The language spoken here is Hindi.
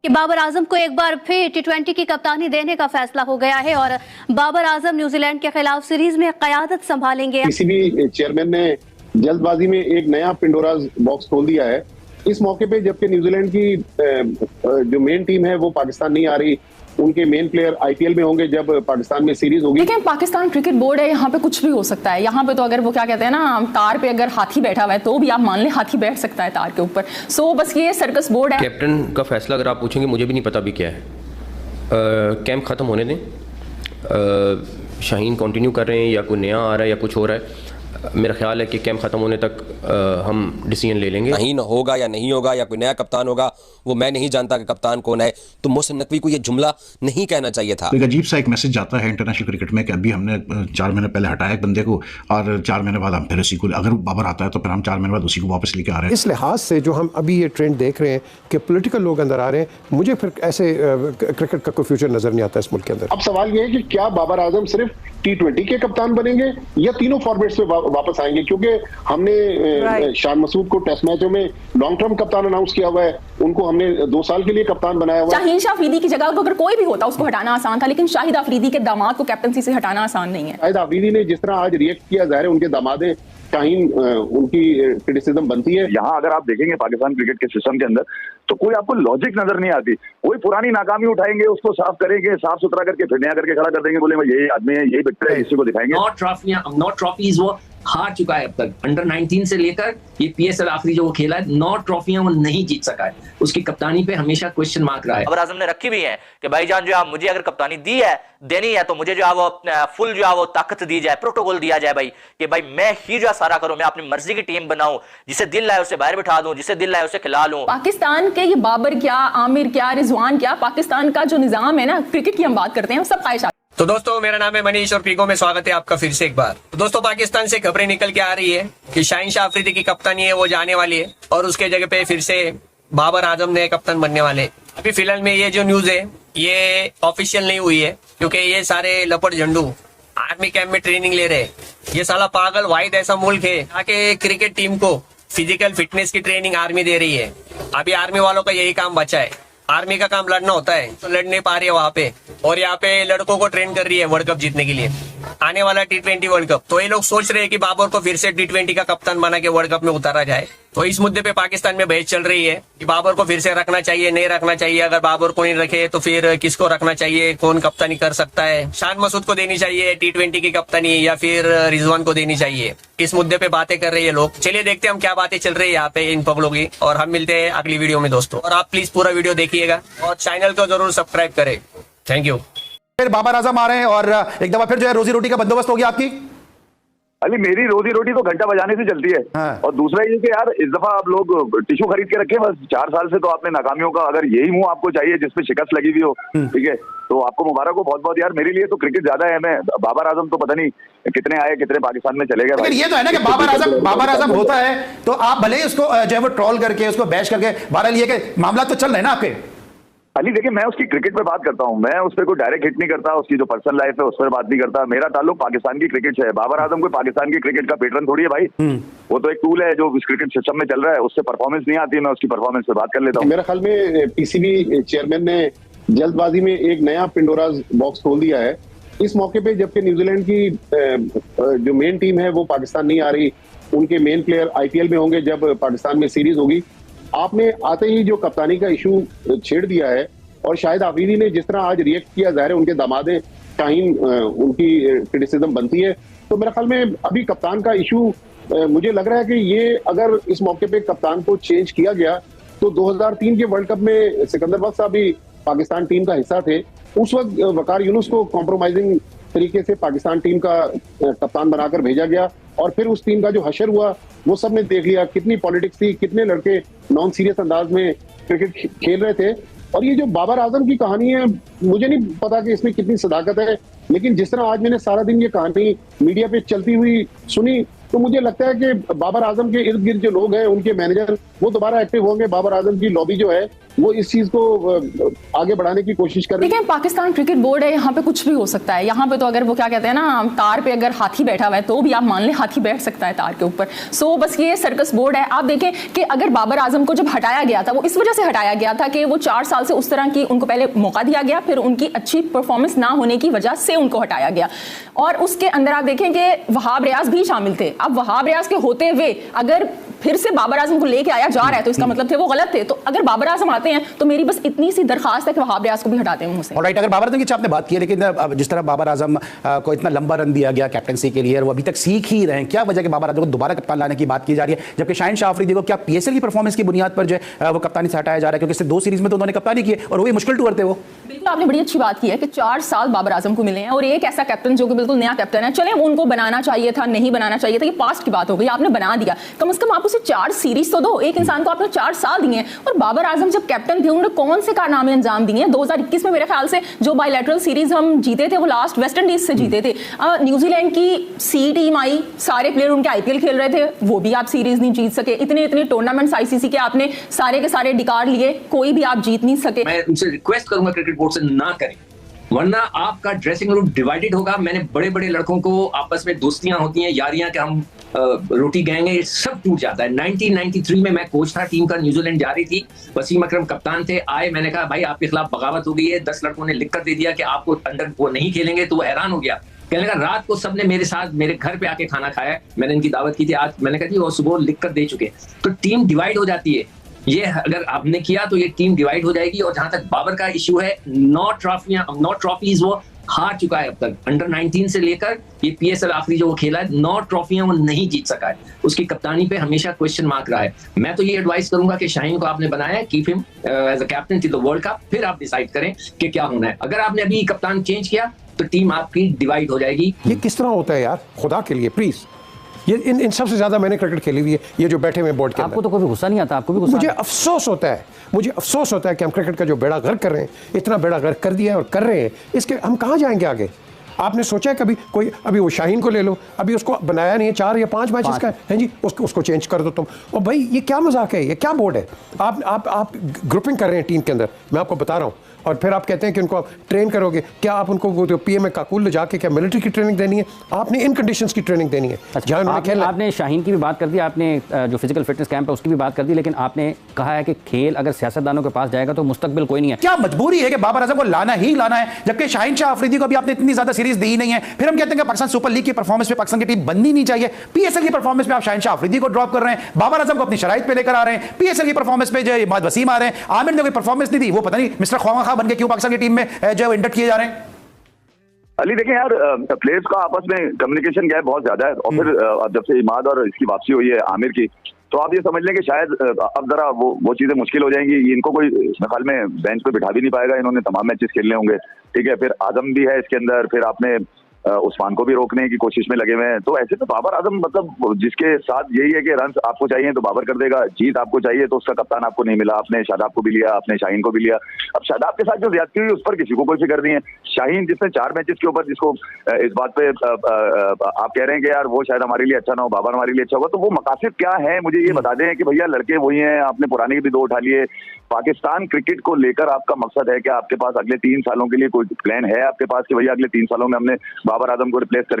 कि बाबर आजम को एक बार फिर T20 की कप्तानी देने का फैसला हो गया है और बाबर आजम न्यूजीलैंड के खिलाफ सीरीज में क़यादत संभालेंगे। पीसीबी चेयरमैन ने जल्दबाजी में एक नया पिंडोराज बॉक्स खोल दिया है इस मौके पे, जबकि न्यूजीलैंड की जो मेन टीम है वो पाकिस्तान नहीं आ रही। उनके मेन प्लेयर आईपीएल में होंगे जब पाकिस्तान में सीरीज होगी। लेकिन पाकिस्तान क्रिकेट बोर्ड है, यहाँ पे कुछ भी हो सकता है। यहाँ पे तो अगर वो क्या कहते हैं ना, तार पे अगर हाथी बैठा हुआ है तो भी आप मान लें हाथी बैठ सकता है तार के ऊपर। सो बस ये सर्कस बोर्ड है। कैप्टन का फैसला अगर आप पूछेंगे, मुझे भी नहीं पता भी क्या है। कैंप ख़त्म होने दें, शाहीन कंटिन्यू कर रहे हैं या कोई नया आ रहा है या कुछ हो रहा है। मेरा ख्याल है कि कैंप ख़त्म होने तक हम डिसीजन ले लेंगे। शाहीन होगा या नहीं होगा या कोई नया कप्तान होगा, वो मैं नहीं जानता कि कप्तान कौन है। तो मोहसिन नकवी को ये जुमला नहीं कहना चाहिए था। एक अजीब सा एक मैसेज जाता है इंटरनेशनल क्रिकेट में कि अभी हमने 4 महीने पहले हटाया एक बंदे को और 4 महीने बाद हम फिर उसी को, अगर बाबर आता है तो फिर हम 4 महीने बाद उसी को वापस लेके आ रहे हैं। इस लिहाज से जो हम अभी ये ट्रेंड देख रहे हैं कि पॉलिटिकल लोग अंदर आ रहे हैं, मुझे फिर ऐसे क्रिकेट का कोई फ्यूचर नजर नहीं आता इस मुल्क के अंदर। अब सवाल ये है कि क्या बाबर आजम सिर्फ T20 के कप्तान बनेंगे या तीनों फॉर्मेट्स में वापस आएंगे, क्योंकि हमने शान मसूद को टेस्ट मैचों में लॉन्ग टर्म कप्तान अनाउंस किया हुआ है, उनको हमने 2 साल के लिए कप्तान बनाया हुआ है। शाहीन शाह अफरीदी की जगह को अगर कोई भी होता उसको हटाना आसान था, लेकिन शाहिद अफरीदी के दामाद को कैप्टनसी से हटाना आसान नहीं है। शाहिद अफरीदी ने जिस तरह आज रिएक्ट किया, जाहिर है उनके दामादे शाहीन उनकी क्रिटिसिज्म बनती है। यहाँ अगर आप देखेंगे पाकिस्तान क्रिकेट के सिस्टम के अंदर तो कोई आपको लॉजिक नजर नहीं आती। वही पुरानी नाकामी उठाएंगे, उसको साफ करेंगे, साफ सुथरा करके फिर नया करके खड़ा कर देंगे, बोले यही आदमी है, यही बिकता है, इसी को दिखाएंगे। नॉट ट्रॉफीज वो हार चुका है अब तक। अंडर 19 से लेकर ये PSL आखिरी जो वो खेला है, 9 ट्रॉफियां वो नहीं जीत सका है। उसकी कप्तानी पे हमेशा क्वेश्चन मार्क रहा है। बाबर आजम ने रखी भी है कि भाईजान जो है मुझे अगर कप्तानी दी है, देनी है, तो मुझे जो है वो फुल जो है वो ताकत दी जाए, प्रोटोकॉल दिया जाए भाई कि भाई मैं ही जो है सारा करूं, मैं अपनी मर्जी की टीम बनाऊं, जिसे दिल लाए उसे बाहर बिठा दूं, जिसे दिल लाए उसे खिला लूं। पाकिस्तान के ये बाबर क्या, आमिर क्या, रिजवान क्या, पाकिस्तान का जो निजाम है ना क्रिकेट की हम बात करते हैं, सब ख्वाहिश। तो दोस्तों, मेरा नाम है मनीष और पीको में स्वागत है आपका फिर से एक बार। तो दोस्तों, पाकिस्तान से खबरें निकल के आ रही है कि शाहीन शाह अफरीदी की कप्तानी है वो जाने वाली है और उसके जगह पे फिर से बाबर आजम नए कप्तान बनने वाले। अभी फिलहाल में ये जो न्यूज है ये ऑफिशियल नहीं हुई है, क्योंकि ये सारे लपट झंडू आर्मी कैंप में ट्रेनिंग ले रहे। ये साला पागल वाहिद ऐसा मुल्क है आके क्रिकेट टीम को फिजिकल फिटनेस की ट्रेनिंग आर्मी दे रही है। अभी आर्मी वालों का यही काम बचा है। आर्मी का काम लड़ना होता है, तो लड़ नहीं पा रही है वहाँ पे, और यहाँ पे लड़कों को ट्रेन कर रही है वर्ल्ड कप जीतने के लिए, आने वाला T20 वर्ल्ड कप। तो ये लोग सोच रहे हैं कि बाबर को फिर से T20 का कप्तान बना के वर्ल्ड कप में उतारा जाए। तो इस मुद्दे पे पाकिस्तान में बहस चल रही है कि बाबर को फिर से रखना चाहिए, नहीं रखना चाहिए। अगर बाबर को नहीं रखे तो फिर किसको रखना चाहिए, कौन कप्तानी कर सकता है, शान मसूद को देनी चाहिए T20 की कप्तानी या फिर रिजवान को देनी चाहिए। इस मुद्दे पे बातें कर रहे हैं लोग। चलिए देखते हैं हम क्या बातें चल रही है यहाँ पे इन पगलों की, और हम मिलते हैं अगली वीडियो में दोस्तों। और आप प्लीज पूरा वीडियो देखिएगा और चैनल को जरूर सब्सक्राइब करें। Thank you. फिर बाबर आजम आ रहे हैं और एक दफा फिर जो है रोजी रोटी का बंदोबस्त हो गया आपकी। अली मेरी रोजी रोटी तो घंटा बजाने से चलती है। हाँ। और दूसरा ये कि यार इस दफा आप लोग टिश्यू खरीद के रखे, बस 4 साल से तो आपने नाकामियों का, अगर यही मुंह आपको चाहिए जिसपे शिकस्त लगी हुई हो, ठीक है, तो आपको मुबारक हो बहुत बहुत। यार मेरे लिए तो क्रिकेट ज्यादा है। मैं बाबर आजम तो पता नहीं कितने आए कितने पाकिस्तान में चले गए। लेकिन ये तो है ना कि बाबर आजम होता है तो आप भले ही उसको जो है वो ट्रोल करके उसको बैश करके, बहरहाल ये कि मामला तो चल रहे हैं ना आपके। अली देखिए, मैं उसकी क्रिकेट पे बात करता हूँ, मैं उस पर कोई डायरेक्ट हिट नहीं करता, उसकी जो पर्सनल लाइफ है उस पर बात नहीं करता। मेरा ताल्लुक पाकिस्तान की क्रिकेट से है। बाबर आजम कोई पाकिस्तान की क्रिकेट का पेटरन थोड़ी है भाई, वो तो एक टूल है जो इस क्रिकेट सिस्टम में चल रहा है। उससे परफॉर्मेंस नहीं आती है, मैं उसकी परफॉर्मेंस पे बात कर लेता हूँ। मेरे ख्याल में पीसीबी चेयरमैन ने जल्दबाजी में एक नया पिंडोराज बॉक्स खोल दिया है इस मौके पे, जबकि न्यूजीलैंड की जो मेन टीम है वो पाकिस्तान नहीं आ रही। उनके मेन प्लेयर आईपीएल में होंगे जब पाकिस्तान में सीरीज होगी। आपने आते ही जो कप्तानी का इशू छेड़ दिया है, और शाहिद अफरीदी ने जिस तरह आज रिएक्ट किया, जाहिर है उनके दामादे शाहीन उनकी क्रिटिसिज्म बनती है। तो मेरे ख्याल में अभी कप्तान का इशू मुझे लग रहा है कि ये अगर इस मौके पे कप्तान को चेंज किया गया तो 2003 के वर्ल्ड कप में सिकंदर बख्श साहब भी पाकिस्तान टीम का हिस्सा थे। उस वक्त वकार यूनुस को कॉम्प्रोमाइजिंग तरीके से पाकिस्तान टीम का कप्तान बनाकर भेजा गया, और फिर उस टीम का जो हशर हुआ वो सब ने देख लिया। कितनी पॉलिटिक्स थी, कितने लड़के नॉन सीरियस अंदाज में क्रिकेट खेल रहे थे। और ये जो बाबर आजम की कहानी है, मुझे नहीं पता कि इसमें कितनी सदाकत है, लेकिन जिस तरह आज मैंने सारा दिन ये कहानी मीडिया पे चलती हुई सुनी, तो मुझे लगता है कि बाबर आजम के इर्द गिर्द जो लोग हैं, उनके मैनेजर, वो दोबारा एक्टिव होंगे। बाबर आजम की लॉबी जो है वो इस चीज को आगे बढ़ाने की कोशिश कर रही है। देखिए, पाकिस्तान क्रिकेट बोर्ड है, यहाँ पे कुछ भी हो सकता है। यहाँ पे तो अगर वो क्या कहते हैं ना, तार पे अगर हाथी बैठा हुआ है तो भी आप मान लें हाथी बैठ सकता है तार के ऊपर। सो बस ये सर्कस बोर्ड है। आप देखें कि अगर बाबर आजम को जब हटाया गया था वो इस वजह से हटाया गया था कि वो 4 साल से उस तरह की उनको पहले मौका दिया गया, फिर उनकी अच्छी परफॉर्मेंस ना होने की वजह से उनको हटाया गया। और उसके अंदर आप देखें कि वहाब रियाज भी शामिल थे। अब वहाब रियाज के होते हुए अगर फिर से बाबर आजम को लेके आया जा रहा है तो इसका मतलब थे वो गलत थे। तो अगर बाबर आजम आते हैं तो मेरी बस इतनी सी दरखास्त है कि वहाब रियाज को भी हटा दें मुझसे। ऑलराइट, अगर बाबर आजम की आपने बात की है, लेकिन जिस तरह बाबर आजम को इतना लंबा रन दिया गया कैप्टनसी के लिए, वो अभी तक सीख ही रहे हैं, क्या वजह कि बाबर आजम को दोबारा कप्तान लाने की बात की जा रही है, जबकि शाहीन शाह अफरीदी को क्या पीएसएल की परफॉर्मेंस की बुनियाद पर जो है वो कप्तानी से हटाया जा रहा है? क्योंकि इससे 2 सीरीज में तो उन्होंने कप्तानी की और वही मुश्किल टूर थे वो। बिल्कुल, आपने बड़ी अच्छी बात की है कि 4 साल बाबर आजम को मिले हैं और एक ऐसा कैप्टन जो कि बिल्कुल नया कैप्टन है। चले, उनको बनाना चाहिए था, नहीं बनाना चाहिए था, ये पास्ट की बात हो गई, आपने बना दिया। कम से कम आप उसे 4 सीरीज तो दो। एक इंसान को आपने 4 साल दिए। और बाबर आजम जब कैप्टन थे उन्होंने कौन से कारनामे अंजाम दिए? 2021 में मेरे ख्याल से जो बायलैटरल सीरीज हम जीते थे वो लास्ट वेस्ट इंडीज से जीते थे। न्यूजीलैंड की सी टीम आई, सारे प्लेयर उनके आईपीएल खेल रहे थे, वो भी आप सीरीज नहीं जीत सके। इतने टूर्नामेंट्स आईसीसी के आपने सारे के सारे डिकार लिए, कोई भी आप जीत नहीं सके। मैं उनसे रिक्वेस्ट करूंगा क्रिकेट बोर्ड से ना करें, वरना आपका ड्रेसिंग रूम डिवाइडेड होगा। मैंने बड़े बड़े लड़कों को आपस में दोस्तियां होती हैं, यारियां कि हम रोटी गैंग है, ये सब टूट जाता है। 1993 में मैं कोच था, टीम का न्यूजीलैंड जा रही थी, वसीम अकरम कप्तान थे। आए, मैंने कहा भाई आपके खिलाफ बगावत हो गई है, 10 लड़कों ने लिख कर दे दिया कि आपको अंदर वो नहीं खेलेंगे। तो वो हैरान हो गया, कहने लगा रात को सबने मेरे साथ मेरे घर पे आके खाना खाया, मैंने इनकी दावत की थी आज। मैंने कहा जी वो सुबह लिख कर दे चुके। तो टीम डिवाइड हो जाती है, ये अगर आपने किया तो ये टीम डिवाइड हो जाएगी। और जहां तक बाबर का इशू है, 9 ट्रॉफीज वो हार चुका है अब तक। अंडर 19 से लेकर ये पीएसएल आखिरी जो वो खेला है, 9 ट्रॉफियां वो नहीं जीत सका है। उसकी कप्तानी पे हमेशा क्वेश्चन मार्क रहा है। मैं तो ये एडवाइस करूंगा कि शाहीन को आपने बनाया है, keep him as a captain till the world cup, फिर आप डिसाइड करें कि क्या होना है। अगर आपने अभी कप्तान चेंज किया तो टीम आपकी डिवाइड हो जाएगी। ये किस तरह होता है यार, खुदा के लिए प्लीज। ये इन सबसे ज्यादा मैंने क्रिकेट खेली हुई है, ये जो बैठे हुए बोर्ड के अंदर। आपको तो कोई गुस्सा नहीं आता? आपको भी गुस्सा? मुझे अफसोस होता है कि हम क्रिकेट का जो बेड़ा गर्क कर रहे हैं, इतना बेड़ा गर्क कर दिया है और कर रहे हैं, इसके हम कहाँ जाएंगे आगे? आपने सोचा है कभी कोई? अभी वो शाहीन को ले लो, अभी उसको बनाया नहीं है, 4 या 5 मैचेस का है जी, उसको चेंज कर दो तुम। और भाई ये क्या मजाक है, ये क्या बोर्ड है? आप ग्रुपिंग कर रहे हैं टीम के अंदर, मैं आपको बता रहा हूँ। और फिर आप कहते हैं कि उनको आप ट्रेन करोगे। क्या आप उनको पीएम काकुल ले जाके क्या मिलिट्री की ट्रेनिंग देनी है? आपने इन कंडीशंस की ट्रेनिंग देनी है। अच्छा, आपने शाहीन की भी बात कर दी, आपने जो फिजिकल फिटनेस कैंप है उसकी भी बात कर दी, लेकिन आपने कहा है कि खेल अगर सियासतदानों के पास जाएगा तो मुस्तकबिल कोई नहीं है। क्या मजबूरी है कि बाबर आजम को लाना ही लाना है, जबकि शाहीन शाह अफरीदी को भी आपने इतनी ज्यादा सीरीज दी नहीं है? फिर हम कहते हैं कि पाकिस्तान सुपर लीग की परफॉर्मेंस पे पाकिस्तान की टीम बननी नहीं चाहिए, पीएसएल की परफॉर्मेंस में आप शाहीन शाह अफरीदी को ड्रॉप कर रहे हैं, बाबर आजम को अपनी शराइत पे लेकर आ रहे हैं, पीएसएल की परफॉर्मेंस पे जो इमाद वसीम आ रहे हैं, आमिर ने कोई परफॉर्मेंस नहीं दी, वो पता नहीं मिस्टर ख्वामा खा बन के क्यों पाकिस्तान की टीम में जो है इंडक्ट किए जा रहे हैं। अली देखिए यार, प्लेयर्स का आपस में कम्युनिकेशन गैप बहुत ज्यादा है। और फिर जब से इमाद और इसकी वापसी हुई है आमिर की, तो आप ये समझ लें कि शायद अब जरा वो चीजें मुश्किल हो जाएंगी। इनको कोई ख्याल में बेंच पे बिठा भी नहीं पाएगा, इन्होंने तमाम मैचेस खेलने होंगे, ठीक है। फिर आजम भी है इसके अंदर, फिर आपने उस्मान को भी रोकने की कोशिश में लगे हुए हैं। तो ऐसे तो बाबर आजम मतलब जिसके साथ यही है कि रन आपको चाहिए तो बाबर कर देगा, जीत आपको चाहिए तो उसका कप्तान आपको नहीं मिला, आपने शादाब को भी लिया, आपने शाहीन को भी लिया। अब शादाब के साथ जो ज्यादती हुई उस पर किसी को कोई फिक्र नहीं है। शाहीन जिसने 4 मैचेस के ऊपर जिसको इस बात पे आप कह रहे हैं कि यार वो शायद हमारे लिए अच्छा ना हो, बाबर हमारे लिए अच्छा होगा, तो वो मकासद क्या है मुझे ये बता दें कि भैया लड़के वही हैं, आपने पुराने के भी 2 उठा लिए। पाकिस्तान क्रिकेट को लेकर आपका मकसद है कि आपके पास अगले 3 सालों के लिए कोई प्लान है आपके पास कि भैया अगले 3 सालों में हमने बाबर आजम को रिप्लेस करके